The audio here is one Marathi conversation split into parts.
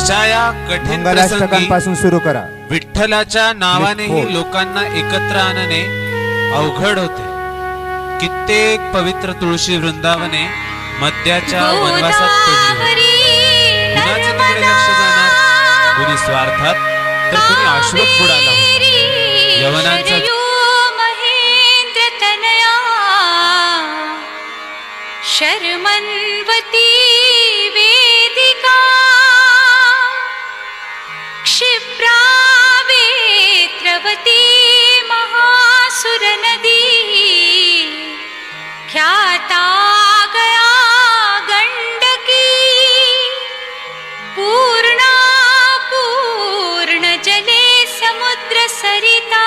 अशा या कठीण मंगलाष्टकांपासून सुरू करा. विठ्ठलाच्या नावानेही लोकांना एकत्र आणणे अवघड होते. कित्येक पवित्र तुळशी वृंदावने मद्याच्या वनवासात पडली. कुणाचे तिकडे लक्ष जाणार? कुणी स्वार्थात तर कुणी आश्वत बुडाला. यवनांचा महेंद्र तनया शर्मन्वती वेदिका क्षिप्रा वेत्रवती महासुर नदी ख्याता गया गंडकी पूर्णा पूर्ण जले समुद्र सरिता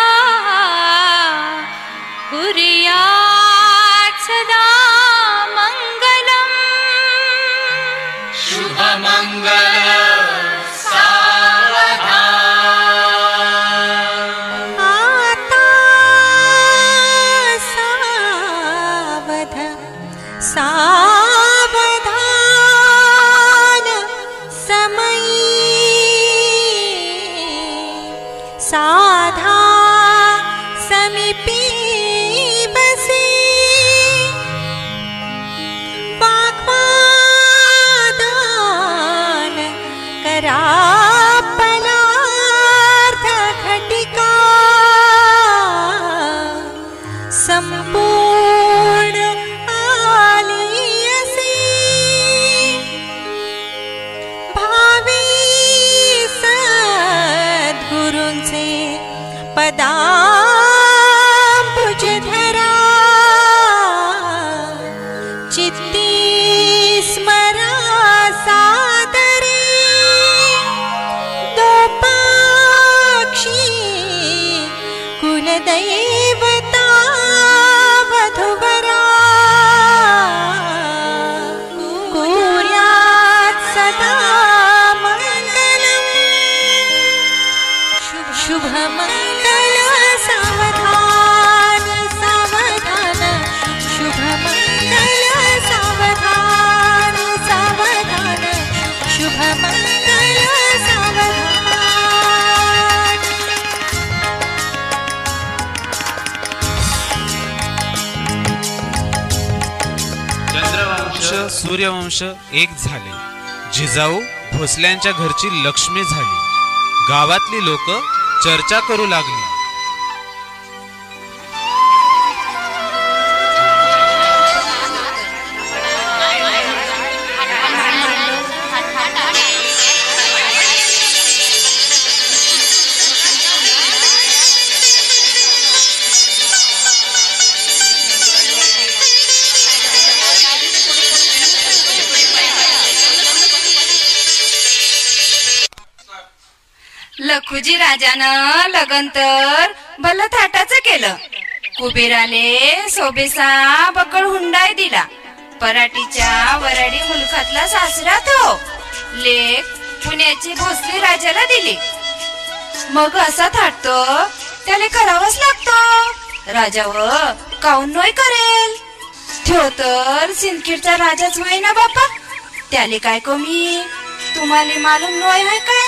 कुर्यात् सदा मंगलम शुभ मंगल सावधान समयी साधा समीपी बसे वाग्वादान करा पदार्थ घटिका संपूर्ण पदांबुज धरा चित्ती स्मरा सादरे दोपाक्षी कुलदैवता वधुवरा कुर्यात् सदा मंगलम शुभ मंगल सावधान सावधान शुभ मंगल सावधान सावधान शुभ मंगल सावधान. चंद्रवंश सूर्यवंश एक झाले. जिजाऊ भोसल्यांच्या घरची लक्ष्मी झाली. गावातली लोक चर्चा करू लागली. लखुजी राजानं लगन तर भलं थाटाचं केलं. कुबेराले सोबेसा बकळ हुंडाई दिला. पराठीच्या वराडी मुलखातला सासरा तो. लेक पुण्याची भोसले राजाला दिली. मग असा थाटतो त्याला करावंच लागतो. राजावर काऊन नोय करेल. ठेव तर सिंदखेडचा राजाच वय ना बापा. त्याले काय कमी तुम्हाला मालूम नोय आहे काय.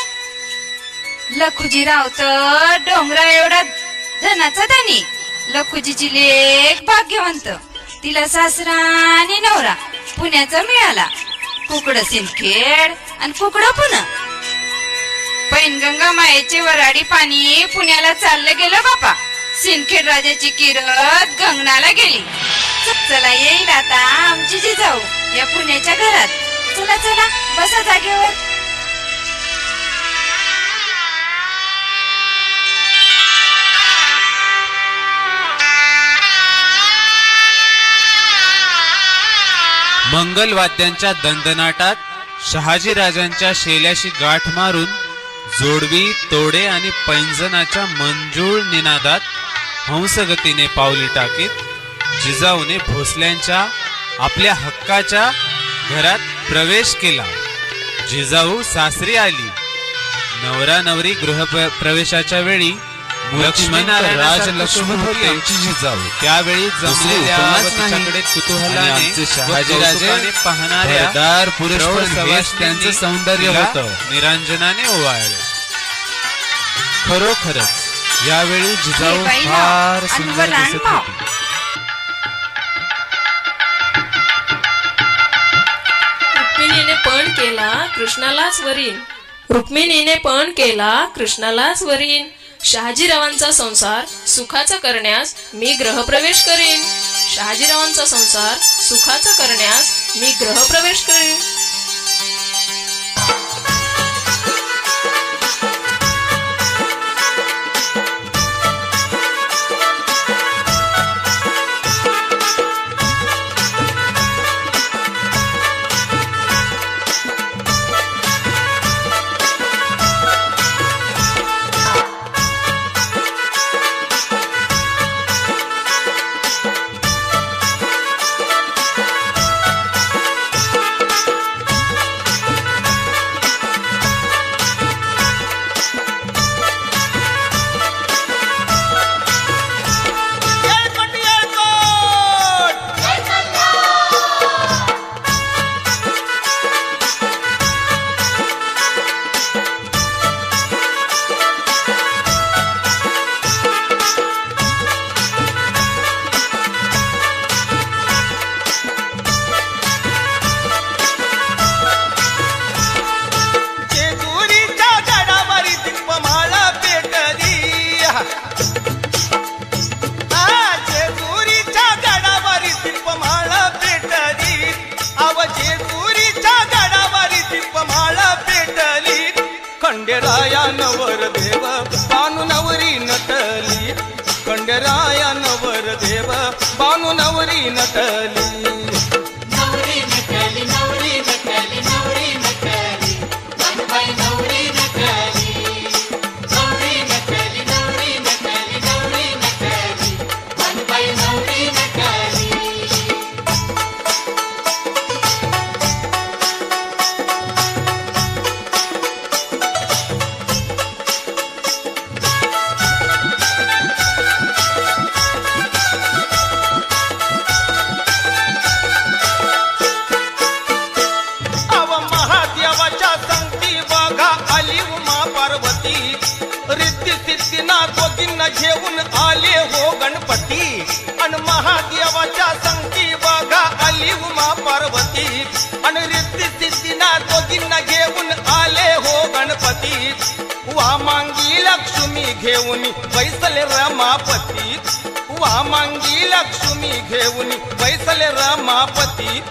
लखुजी राव तर डोंगरा एवढा धनाचा धनी. लखुजीची लेक भाग्यवंत. तिला सासरा आणि नवरा पुण्याचा मिळाला. कुकडं सिंदखेड आणि कुकडं पुणे. पैनगंगा मायेचे वराडी पाणी पुण्याला चाललं गेलं बापा. सिंदखेड राजाची किरत गंगनाला गेली. चला येईल आता आमची जिजाऊ या पुण्याच्या घरात. चला चला बसा जागेवर. मंगलवाद्यांच्या दंदनाटात शहाजी राजांच्या शेल्याशी गाठ मारून जोडवी तोडे आणि पैंजनाच्या मंजूळ निनादात हंसगतीने पावली टाकीत जिजाऊने भोसल्यांच्या आपल्या हक्काच्या घरात प्रवेश केला. जिजाऊ सासरी आली. नवरा नवरी गृह प्रवेशाच्या वेळी लक्ष्मीनारायण होते त्यांची जिजाऊ. त्यावेळी जमलेल्या उपमाच व नाही. तिच्याकडे कुतूहलाने आणि आमचे व शहाजीराजे कौतुकाने पाहणाऱ्या घरदार पुरुष प्रौढ पण हेच सवाष्णींनी त्यांचं सौंदर्य तिला होतं. निरांजनाने ओवाळले. खरोखरच यावेळी जिजाऊ हे बाई ना, फार आणि सुंदर वराण दिसत ना. होती. रुक्मिणीने पण केला कृष्णालाच वरीन. रुक्मिणीने पण केला कृष्णालाच वरीन. शहाजीरावांचा संसार सुखाचा करण्यास मी ग्रहप्रवेश करीन. शहाजीरावांचा संसार सुखाचा करण्यास मी ग्रहप्रवेश करीन. खंडेराया नवर देव बानू नवरी नटली. खंडेराया नवर देव बानू नवरी नटली. नवरी नटली नवरी नटली नवरी नटली बानुबाई नवरी नटली. नवरी नटली नवरी नटली नवरी नटली बानुबाई नवरी नटली. घेऊन आले हो गणपती. अन महादेवाच्या संगती बघा आली उमा पार्वती. अन रिद्धी सिद्धीना दोघींना घेऊन आले हो गणपती. वा मांगी लक्ष्मी घेऊन बैसले रमापती. वा मांगी लक्ष्मी घेऊन बैसले रमापती.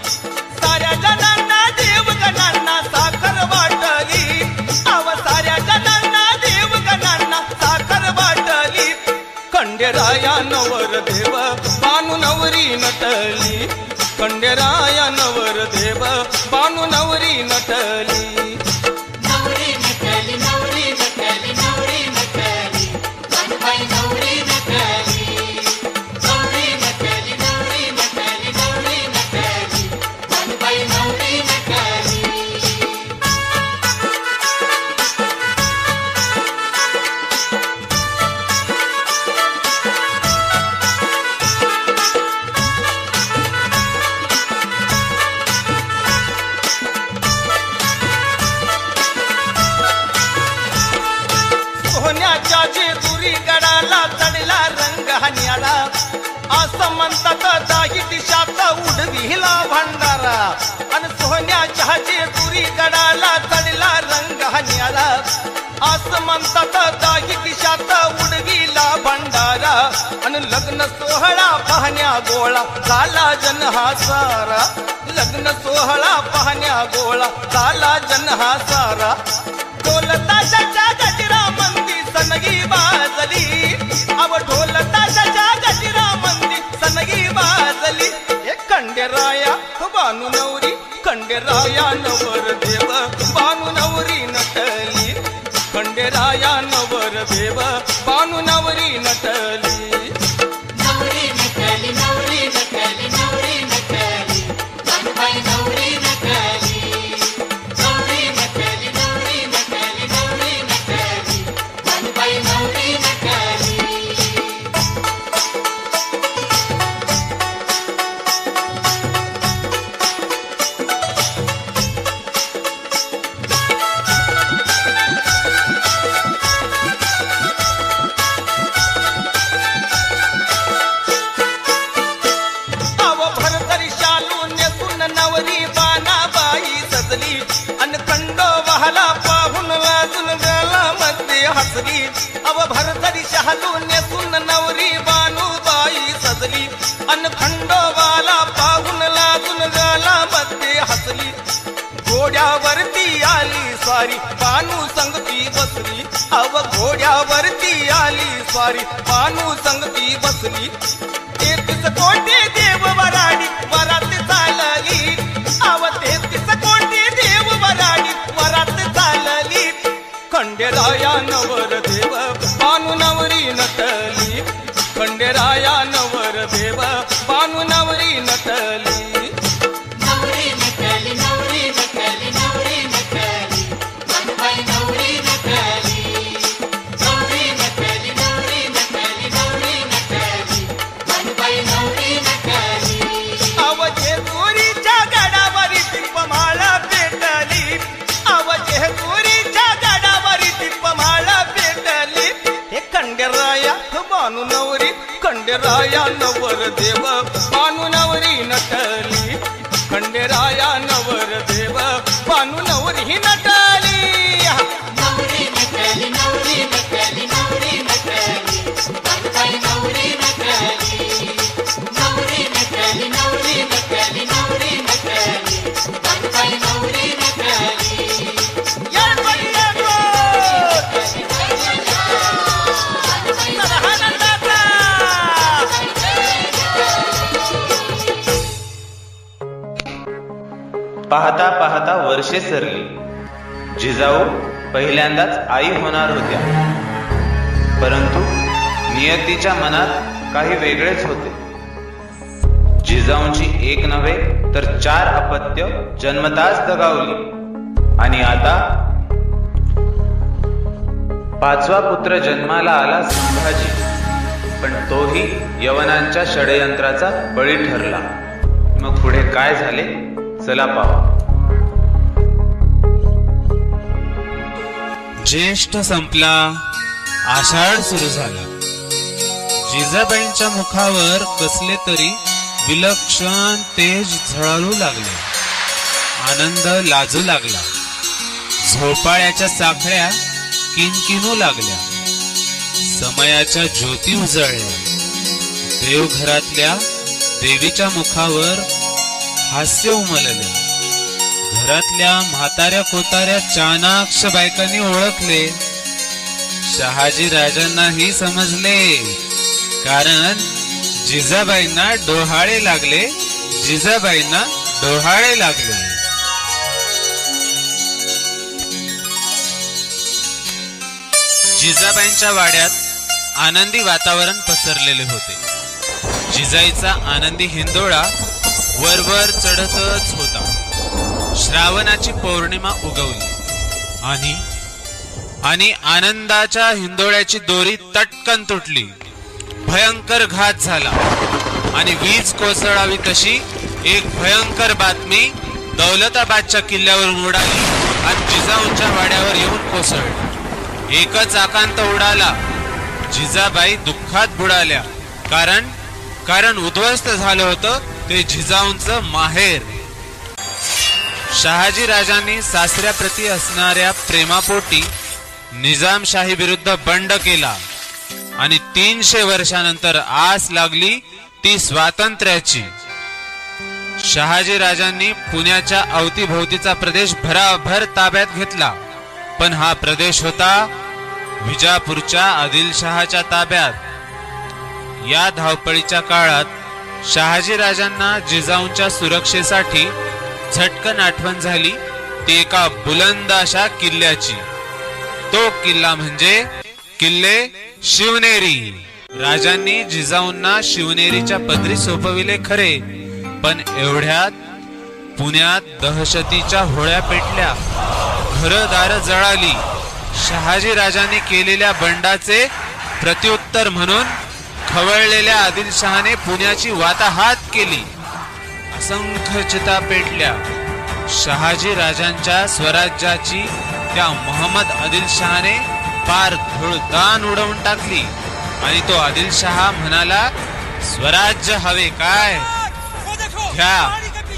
साऱ्या जणांना देवगणांना साखर वाटली. अव साऱ्या जणांना देवगणांना साखर वाटली. खंडेराया नवर देव बानू नवरी नटली. खंडेराया नवर देव बानू नवरी नटली. नवरी नटली नवरी नटली नवरी नटली बानुबाई नवरी नटली. नवरी नटली नवरी नटली नवरी नटली बानुबाई नवरी नटली. सोन्याच्या जेजुरी गडाला चढला रंग हन्याला. असं म्हणतात दाही दिशात उडविला भंडारा. अन सोन्याच्या जेजुरी गडाला चढला रंग हन्याला. असं म्हणतात दाही दिशात उडविला भंडारा. अन लग्न सोहळा पाहण्या गोळा झाला जन हा सारा. लग्न सोहळा पाहण्या गोळा झाला जन हा सारा. ढोल ताशाच्या गजरा मंदी सनगी बाजली. अव ढोल ताशाच्या गजरा मंदी सनगी बाजली. हे खंडेराया बानू नवरी. खंडेराया नवर देव बानू नवरी नटली. खंडेराया नवर देव बानू नवरी नटली. नवरी नटली नवरी नटली नवरी नटली बानुबाई नवरी नटली. नवरी नटली नवरी नटली नवरी नटली बानुबाई नवरी नटली. हसली अव भरतरी शहालू नेसून नवरी बानूबाई सजली अन खंडोबाला पाहून लाजून गालामध्ये हसली घोड्यावरती आली स्वारी बानू संगती बसली अव घोड्यावरती आली स्वारी बानू संगती बसली 33 कोटी देव वराडी वरात चालली अव 33 कोटी देव वराडी वरात चालली खंडेराया नवर देव बानू नवरी नटली खंडेराया नवर देव बानू नवरी नटली नवरी नटली नवरी नटली नवरी नटली बानूबाई नवरी नटली नवरी नटली नवरी नटली नवरी नटली बानूबाई नवरी नटली अव जेजुरीच्या गडावरी दीपमाळा पेटली अव जेजुरीच्या गडावरी दीपमाळा पेटली हे खंडेराया बानू नवरी खंडेराया नवर देव बानू नवरी नटली खंडेराया नवर देव बानू नवरी नटली नवरी नटली नवरी नटली नवरी नटली बानूबाई नवरी नटली नवरी नटली नवरी नटली नवरी नटली बानूबाई नवरी नटली पाहता पाहता वर्षे सरली. जिजाऊ पहिल्यांदाच आई होणार होत्या, परंतु नियतीच्या मनात काही वेगळेच होते. जिजाऊंची एक नव्हे तर 4 अपत्य जन्मताच दगावली आणि आता 5वा पुत्र जन्माला आला संभाजी, पण तोही यवनांच्या षडयंत्राचा बळी ठरला. मग पुढे काय झाले चला पाहू. ज्येष्ठ संपला, आषाढ सुरू झाला. जिजाबाईंच्या मुखावर कसले तरी विलक्षण तेज झळाळू लागले. आनंद लाजू लागला. झोपाळ्याच्या साखळ्या किनकिनू लागल्या. समयाच्या ज्योती उजळल्या. देवघरातल्या देवीच्या मुखावर हास्य उमलले. घरातल्या म्हाताऱ्या कोताऱ्या चाणाक्ष बायकांनी ओळखले. शहाजी राजांनाही समजले, कारण जिजाबाईंना डोहाळे लागले. जिजाबाईंना डोहाळे लागले. जिजाबाईंच्या वाड्यात आनंदी वातावरण पसरलेले होते. जिजाईचा आनंदी हिंदोळा वरवर चढतच होता. श्रावणाची पौर्णिमा उगवली आणि आनंदाच्या हिंदोळ्याची दोरी तटकन तुटली. भयंकर घात झाला आणि वीज कोसळावी तशी एक भयंकर बातमी दौलताबादच्या किल्ल्यावरून उडाली आणि जिजाऊंच्या वाड्यावर येऊन कोसळली. एकच आकांत उडाला. जिजाबाई दुःखात बुडाल्या, कारण उद्ध्वस्त झालं होतं ते जिजाऊंचं माहेर. शहाजी राजांनी सासऱ्याप्रती असणाऱ्या प्रेमापोटी निजामशाही विरुद्ध बंड केला आणि 300 वर्षानंतर आस लागली ती स्वातंत्र्याची. शहाजी राजांनी पुण्याच्या अवतीभोवतीचा प्रदेश भराभर ताब्यात घेतला, पण हा प्रदेश होता विजापूरच्या आदिलशहाच्या ताब्यात. या धावपळीच्या काळात शहाजी राजांना जिजाऊंच्या सुरक्षेसाठी झटकन आठवण झाली ती एका बुलंद अशा किल्ल्याची. तो किल्ला म्हणजे किल्ले शिवनेरी. राजांनी जिजाऊंना शिवनेरीच्या पदरी सोपविले खरे, पण एवढ्यात पुण्यात दहशतीच्या होळ्या पेटल्या. घरदार जळाली. शहाजी राजांनी केलेल्या बंडाचे प्रत्युत्तर म्हणून खवळलेल्या आदिलशहाने पुण्याची वाताहात केली. असंख्य चिता पेटल्या. शहाजी राजांच्या स्वराज्याची त्या मोहम्मद आदिलशहाने पार धुळदाण उडवून टाकली आणि तो आदिलशहा म्हणाला, स्वराज्य हवे काय, घ्या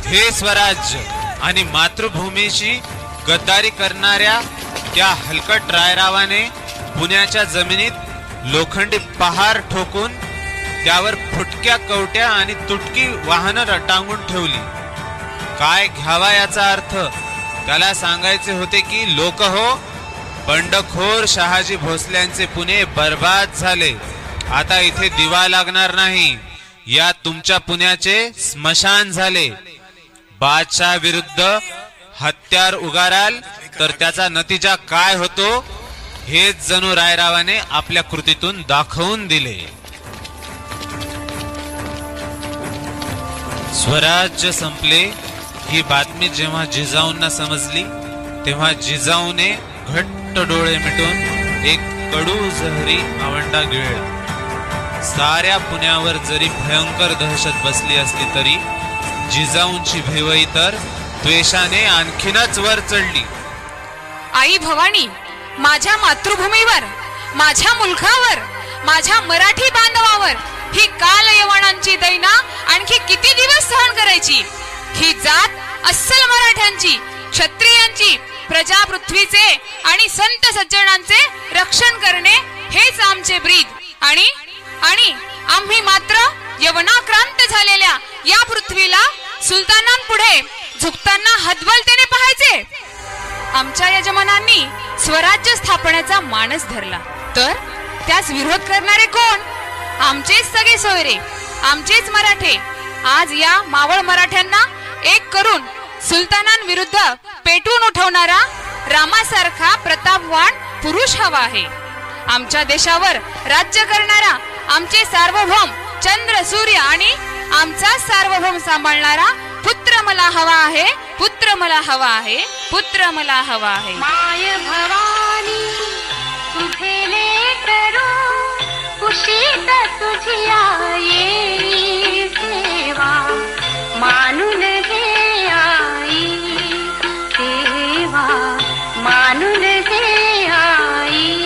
हे स्वराज्य. आणि मातृभूमीशी गद्दारी करणाऱ्या त्या हलकट रायरावाने पुण्याच्या जमिनीत लोखंडी पहार ठोकून त्यावर फुटक्या कवट्या आणि तुटकी वाहनं टांगून ठेवली. काय घ्यावा याचा अर्थ? त्याला सांगायचे होते की लोक हो, बंडखोर शहाजी भोसल्यांचे पुणे बर्बाद झाले. आता इथे दिवा लागणार नाही. या तुमच्या पुण्याचे स्मशान झाले. बादशाह विरुद्ध हत्यार उगाराल तर त्याचा नतीजा काय होतो हेच जणू रायरावाने आपल्या कृतीतून दाखवून दिले. स्वराज्य संपले ही बातमी जेव्हा जिजाऊंना समजली तेव्हा जिजाऊने घट्ट डोळे मिटून एक कडू जहरी आवंडा गिळला. साऱ्या पुण्यावर जरी भयंकर दहशत बसली असली तरी जिजाऊंची भिवई तर द्वेषाने आणखीनच वर चढली. आई भवानी, माझ्या मातृभूमीवर, माझ्या मुलखावर, माझ्या मराठी बांधवावर ही काल यवनांची दैना आणखी किती दिवस सहन करायची? ही जात अस्सल मराठ्यांची, क्षत्रियांची, प्रजा पृथ्वीचे आणि संत सज्जनांचे रक्षण करणे हेच आमचे ब्रीद. आणि आम्ही मात्र यवनाक्रांत झालेल्या या पृथ्वीला सुलतानांपुढे झुकताना हतबलतेने पाहायचे. आमच्या यजमानांनी स्वराज्य स्थापनेचा मानस धरला तर त्यास विरोध करणारे कोण? आमचेच सगळे सोयरे, आमचेच मराठे. आज या मावळ मराठ्यांना एक करून सुलतानांविरुद्ध पेटून उठवणारा रामासारखा प्रतापवान पुरुष हवा आहे. आमच्या देशावर राज्य करणारा आमचे सार्वभौम चंद्र सूर्य आणि आमचा सार्वभौम सांभाळणारा पुत्र मला हवा आहे, पुत्र मला हवा आहे, पुत्र मला हवा आहे. माय भवानी तुझे लेकरू कुशीत तुझी आई सेवा मानून घे आई सेवा मानून घे आई.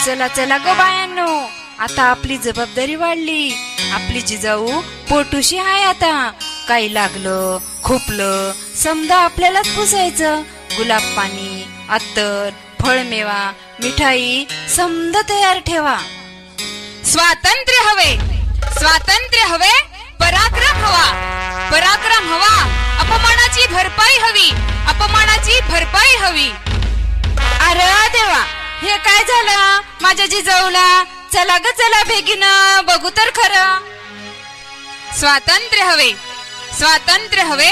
चला चला गो बायांनो, आता आपली जबाबदारी वाढली. आपली जिजाऊ पोटुशी आहे. आता काही लागलं खोपलं समजा आपल्यालाच पुसायचं. गुलाब पाणी, अत्तर, फळमेवा, मिठाई समजा तयार ठेवा. स्वातंत्र्य हवे, स्वातंत्र्य हवे, पराक्रम हवा, पराक्रम हवा, अपमानाची भरपाई हवी, अपमानाची भरपाई हवी. अरे देवा, हे काय झालं माझ्या जिजाऊला? चला ग चला बेगीन बघू तर खरं. स्वातंत्र्य हवे, स्वातंत्र्य हवे,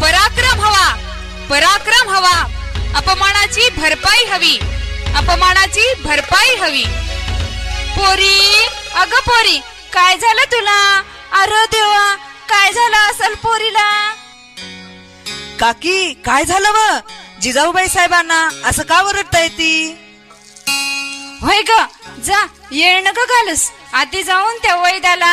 पराक्रम हवा, पराक्रम हवा, अपमानाची भरपाई हवी, अपमानाची भरपाई हवी. पोरी, अगं पोरी, काय झालं तुला? अरे देवा, काय झालं असल पोरीला? काकी काय झालं व? जिजाऊबाई साहेबांना असं का ओरडताय ती? होय ग, जा येळ नका घालूस. आधी जाऊन त्या वैद्याला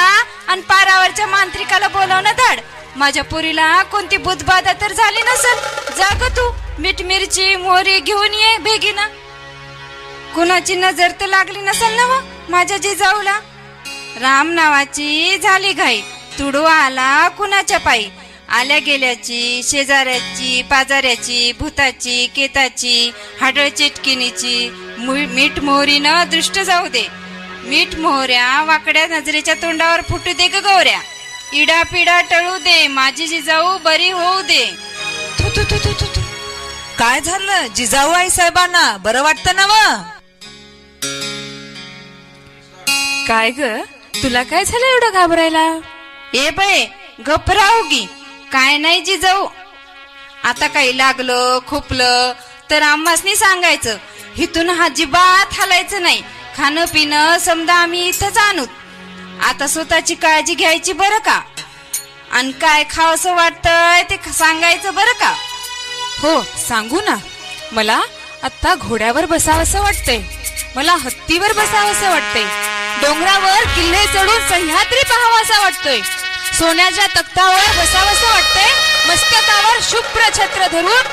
आणि पारावरच्या मांत्रिकाला बोलवणं धाड. माझ्या पोरीला कोणती बुधबाधा तर झाली नसल. जा ग तू, मीठ मिरची मोहरी घेऊन ये बेगीन. कुणाची नजर तर लागली नसल ना व माझ्या जिजाऊला? राम नावाची झाली घाई, तुडू आला कुणाच्या पायी. आल्या गेल्याची, शेजाऱ्याची, पाजाऱ्याची, भूताची, केताची, हाडळ चिटकिनीची, मीठ मोहरीनं दृष्ट जाऊ दे. मीठ मोहऱ्या वाकड्या नजरेच्या तोंडावर फुटू दे ग गौऱ्या. इडा पिडा टळू दे, माझी जिजाऊ बरी होऊ दे. थु थु थु थु थु थु. काय झालं जिजाऊ आई साहेबांना? बरं वाटतं ना व? काय ग, तुला काय झालं एवढं घाबरायला? ए बाय घबराव गी, काय नाही जिजाऊ. आता काही लागलं खोपलं तर आम्हासनी सांगायचं. इथून अजिबात हालायचं नाही. खाणं पिणं समजा आम्ही इथंच आणूत. आता स्वतःची काळजी घ्यायची बरं का? आणि काय खावंसं वाटतंय ते सांगायचं बरं का? हो सांगू ना. मला आता घोड्यावर बसावंसं वाटतंय, मला हत्तीवर बसावंसं वाटतंय, डोंगरावर किल्ले चढून सह्याद्री पाहावासा वाटतोय, सोन्याच्या तख्तावर बसावंसं वाटतंय, मस्तकावर शुभ्र छत्र धरून